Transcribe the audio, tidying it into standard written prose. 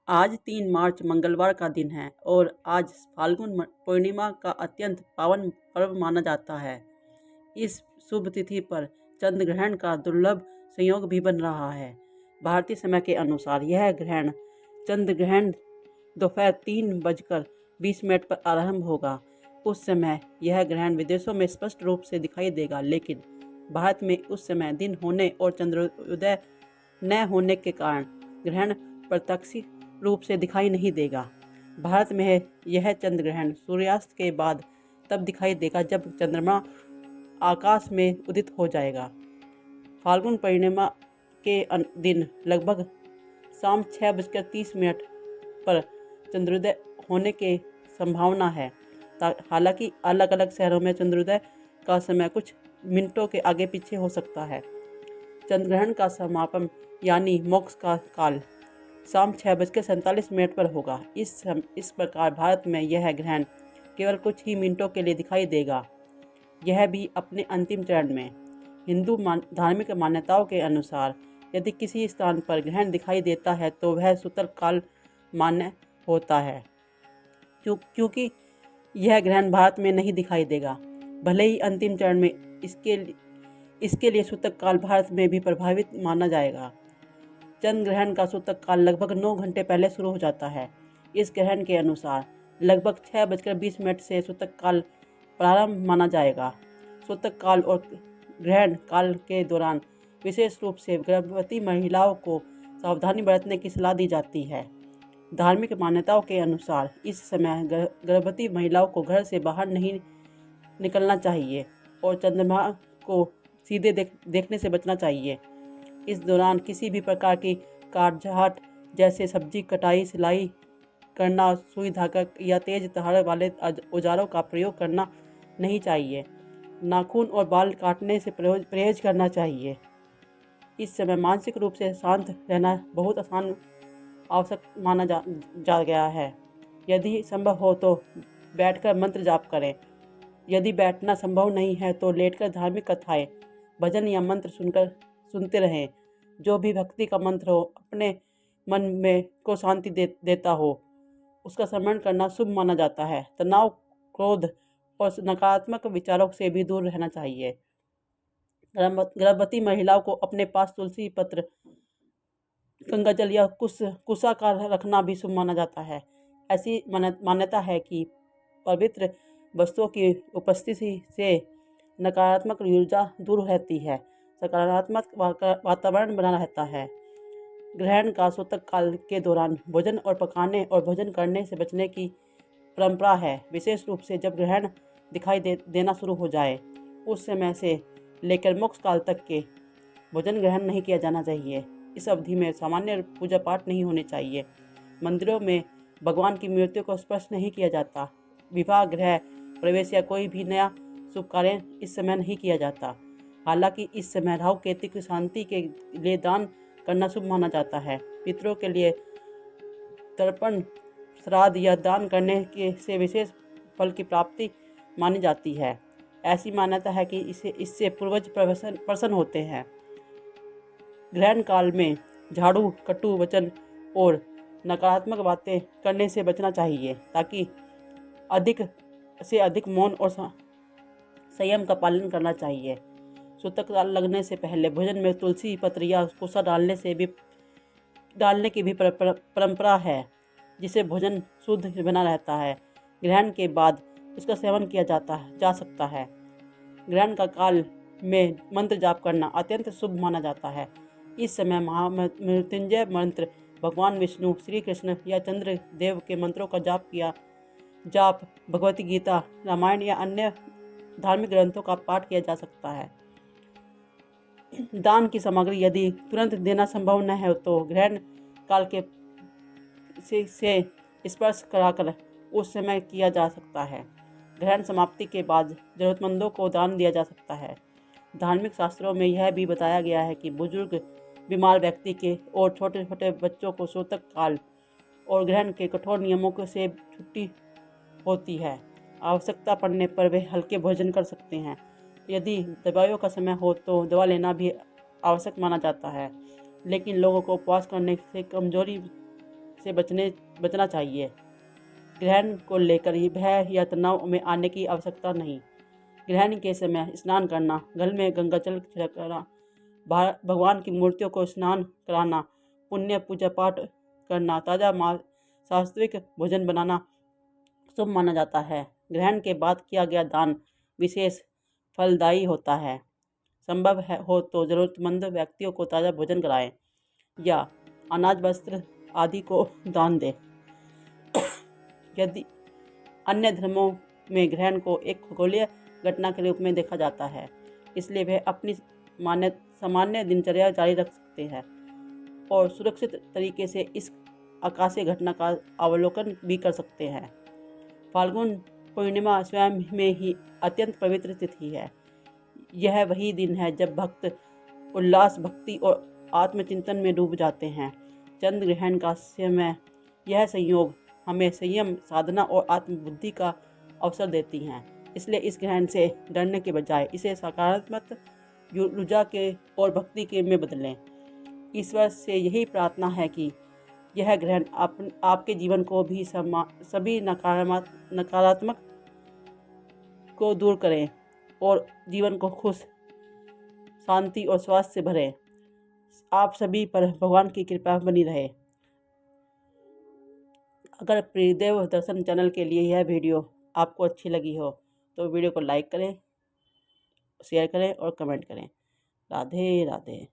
आज 3 मार्च मंगलवार का दिन है और आज फाल्गुन पूर्णिमा का अत्यंत पावन पर्व माना जाता है। इस शुभ तिथि पर चंद्र ग्रहण का दुर्लभ संयोग भी बन रहा है। भारतीय समय के अनुसार यह ग्रहण चंद्र ग्रहण दोपहर 3:20 पर आरंभ होगा। उस समय यह ग्रहण विदेशों में स्पष्ट रूप से दिखाई देगा, लेकिन भारत में उस समय दिन होने और चंद्रोदय न होने के कारण ग्रहण प्रत्यक्ष रूप से दिखाई नहीं देगा। भारत में यह चंद्र ग्रहण सूर्यास्त के बाद तब दिखाई देगा जब चंद्रमा आकाश में उदित हो जाएगा। फाल्गुन पूर्णिमा के दिन लगभग शाम 6:30 पर चंद्रोदय होने की संभावना है। हालांकि अलग अलग शहरों में चंद्रोदय का समय कुछ मिनटों के आगे पीछे हो सकता है। चंद्र ग्रहण का समापन यानी मोक्ष का काल शाम 6:47 पर होगा। इस प्रकार भारत में यह ग्रहण केवल कुछ ही मिनटों के लिए दिखाई देगा, यह भी अपने अंतिम चरण में। हिंदू धार्मिक मान्यताओं के अनुसार यदि किसी स्थान पर ग्रहण दिखाई देता है तो वह सूतक काल मान्य होता है, क्योंकि यह ग्रहण भारत में नहीं दिखाई देगा। भले ही अंतिम चरण में इसके लिए सूतक काल भारत में भी प्रभावित माना जाएगा। चंद्र ग्रहण का सूतक काल लगभग 9 घंटे पहले शुरू हो जाता है। इस ग्रहण के अनुसार लगभग 6:20 से सूतक काल प्रारंभ माना जाएगा। सूतक काल और ग्रहण काल के दौरान विशेष रूप से गर्भवती महिलाओं को सावधानी बरतने की सलाह दी जाती है। धार्मिक मान्यताओं के अनुसार इस समय गर्भवती महिलाओं को घर से बाहर नहीं निकलना चाहिए और चंद्रमा को सीधे देखने से बचना चाहिए। इस दौरान किसी भी प्रकार की काट-छांट जैसे सब्जी कटाई, सिलाई करना, सुई धागा या तेज धार वाले औजारों का प्रयोग करना नहीं चाहिए। नाखून और बाल काटने से परहेज करना चाहिए। इस समय मानसिक रूप से शांत रहना बहुत आवश्यक माना जा गया है। यदि संभव हो तो बैठकर मंत्र जाप करें। यदि बैठना संभव नहीं है तो लेटकर धार्मिक कथाएं, भजन या मंत्र सुनते रहें। जो भी भक्ति का मंत्र हो, अपने मन में को शांति देता हो, उसका स्मरण करना शुभ माना जाता है। तनाव, क्रोध और नकारात्मक विचारों से भी दूर रहना चाहिए। गर्भवती महिलाओं को अपने पास तुलसी पत्र, गंगाजल या कुशा का रखना भी शुभ माना जाता है। ऐसी मान्यता है कि पवित्र वस्तुओं की उपस्थिति से नकारात्मक ऊर्जा दूर रहती है, सकारात्मक वातावरण बना रहता है। ग्रहण का सूतक काल के दौरान भोजन और पकाने और भोजन करने से बचने की परंपरा है। विशेष रूप से जब ग्रहण दिखाई देना शुरू हो जाए, उस समय से लेकर मोक्ष काल तक के भोजन ग्रहण नहीं किया जाना चाहिए। इस अवधि में सामान्य पूजा पाठ नहीं होने चाहिए। मंदिरों में भगवान की मूर्तियों को स्पर्श नहीं किया जाता। विवाह, गृह प्रवेश या कोई भी नया शुभ कार्य इस समय नहीं किया जाता। हालांकि इस समय राहु केतु की शांति के लिए दान करना शुभ माना जाता है। पितरों के लिए तर्पण, श्राद्ध या दान करने से विशेष फल की प्राप्ति मानी जाती है। ऐसी मान्यता है कि इससे पूर्वज प्रसन्न होते हैं। ग्रहण काल में झाड़ू, कटु वचन और नकारात्मक बातें करने से बचना चाहिए, ताकि अधिक से अधिक मौन और संयम का पालन करना चाहिए। सूतक काल लगने से पहले भोजन में तुलसी पत्र या कुशा डालने की भी परंपरा है, जिससे भोजन शुद्ध बना रहता है। ग्रहण के बाद उसका सेवन किया जा सकता है। ग्रहण का काल में मंत्र जाप करना अत्यंत शुभ माना जाता है। इस समय महामृत्युंजय मंत्र, भगवान विष्णु, श्री कृष्ण या चंद्र देव के मंत्रों का जाप, भगवती गीता, रामायण या अन्य धार्मिक ग्रंथों का पाठ किया जा सकता है। दान की सामग्री यदि तुरंत देना संभव न है तो ग्रहण काल के से स्पर्श कराकर उस समय किया जा सकता है। ग्रहण समाप्ति के बाद जरूरतमंदों को दान दिया जा सकता है। धार्मिक शास्त्रों में यह भी बताया गया है कि बुजुर्ग, बीमार व्यक्ति के और छोटे छोटे बच्चों को सूतक काल और ग्रहण के कठोर नियमों से छुट्टी होती है। आवश्यकता पड़ने पर वे हल्के भोजन कर सकते हैं। यदि दवाइयों का समय हो तो दवा लेना भी आवश्यक माना जाता है, लेकिन लोगों को उपवास करने से कमजोरी से बचना चाहिए। ग्रहण को लेकर भय या तनाव में आने की आवश्यकता नहीं। ग्रहण के समय स्नान करना, घर में गंगाजल छिड़कना, भगवान की मूर्तियों को स्नान कराना, पुण्य पूजा पाठ करना, ताज़ा मांस, सात्विक भोजन बनाना शुभ माना जाता है। ग्रहण के बाद किया गया दान विशेष फलदायी होता है। संभव हो तो जरूरतमंद व्यक्तियों को ताज़ा भोजन कराएं या अनाज वस्त्र आदि को दान दें। यदि अन्य धर्मों में ग्रहण को एक खगोलीय घटना के रूप में देखा जाता है, इसलिए वे अपनी सामान्य दिनचर्या जारी रख सकते हैं और सुरक्षित तरीके से इस आकाशीय घटना का अवलोकन भी कर सकते हैं। फाल्गुन पूर्णिमा स्वयं में ही अत्यंत पवित्र तिथि है। यह वही दिन है जब भक्त उल्लास, भक्ति और आत्मचिंतन में डूब जाते हैं। चंद्र ग्रहण का समय यह संयोग हमें संयम, साधना और आत्मबुद्धि का अवसर देती हैं। इसलिए इस ग्रहण से डरने के बजाय इसे सकारात्मक ऊर्जा के और भक्ति के में बदलें। ईश्वर से यही प्रार्थना है कि यह ग्रहण आपके जीवन को भी सभी नकारात्मक को दूर करें और जीवन को खुश, शांति और स्वास्थ्य से भरें। आप सभी पर भगवान की कृपा बनी रहे। अगर प्रियदेव दर्शन चैनल के लिए यह वीडियो आपको अच्छी लगी हो तो वीडियो को लाइक करें, शेयर करें और कमेंट करें। राधे राधे।